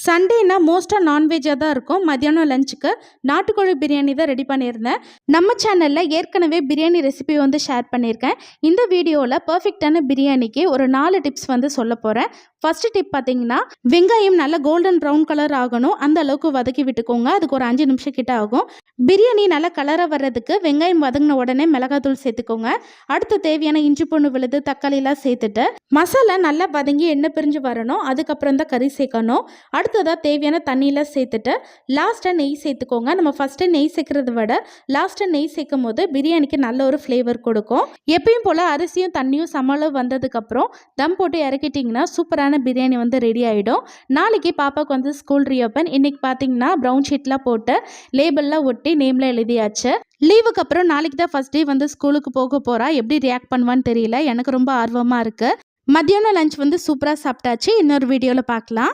சண்டேனா மோஸ்ட்டாக நான்வெஜ்ஜாக தான் இருக்கும். மதியானம் லஞ்சுக்கு நாட்டுக்கோழி பிரியாணி தான் ரெடி பண்ணியிருந்தேன். நம்ம சேனலில் ஏற்கனவே பிரியாணி ரெசிபி வந்து ஷேர் பண்ணியிருக்கேன். இந்த வீடியோவில் பர்ஃபெக்டான பிரியாணிக்கு ஒரு 4 டிப்ஸ் வந்து சொல்ல போகிறேன். ஃபர்ஸ்ட் டிப் பார்த்தீங்கன்னா, வெங்காயம் நல்லா கோல்டன் ப்ரௌன் கலர் ஆகணும். அந்த அளவுக்கு வதக்கி விட்டுக்கோங்க. அதுக்கு ஒரு 5 நிமிஷம் கிட்ட ஆகும். பிரியாணி நல்லா கலராக வர்றதுக்கு வெங்காயம் வதங்கின உடனே மிளகாத்தூள் சேர்த்துக்கோங்க. அடுத்து தேவையான இஞ்சி பூண்டு விழுது தக்காளிலாம் சேர்த்துட்டு மசாலா நல்லா வதங்கி எண்ணெய் பிரிஞ்சு வரணும். அதுக்கப்புறம் தான் கறி சேர்க்கணும். அடுத்ததாக தேவையான தண்ணியில் சேர்த்துட்டு லாஸ்ட்டாக நெய் சேர்த்துக்கோங்க. நம்ம ஃபஸ்ட்டு நெய் சேர்க்குறத விட லாஸ்ட்டாக நெய் சேர்க்கும் போது பிரியாணிக்கு நல்ல ஒரு ஃப்ளேவர் கொடுக்கும். எப்பயும் போல் அரிசியும் தண்ணியும் சமளவு வந்ததுக்கப்புறம் தம் போட்டு இறக்கிட்டிங்கன்னா சூப்பரான பிரியாணி வந்து ரெடி ஆகிடும். நாளைக்கு பாப்பாவுக்கு வந்து ஸ்கூல் ரீஓப்பன். இன்றைக்கி பார்த்தீங்கன்னா ப்ரௌன் ஷீட்லாம் போட்டு லேபிள்லாம் ஒட்டி நேம்லாம் எழுதியாச்சு. லீவுக்கு அப்புறம் நாளைக்கு தான் ஃபஸ்ட் டே வந்து ஸ்கூலுக்கு போக போகிறா. எப்படி ரியாக்ட் பண்ணுவான்னு தெரியல. எனக்கு ரொம்ப ஆர்வமாக இருக்குது. மத்தியானம் லஞ்ச் வந்து சூப்பராக சாப்பிட்டாச்சு. இன்னொரு வீடியோவில் பார்க்கலாம்.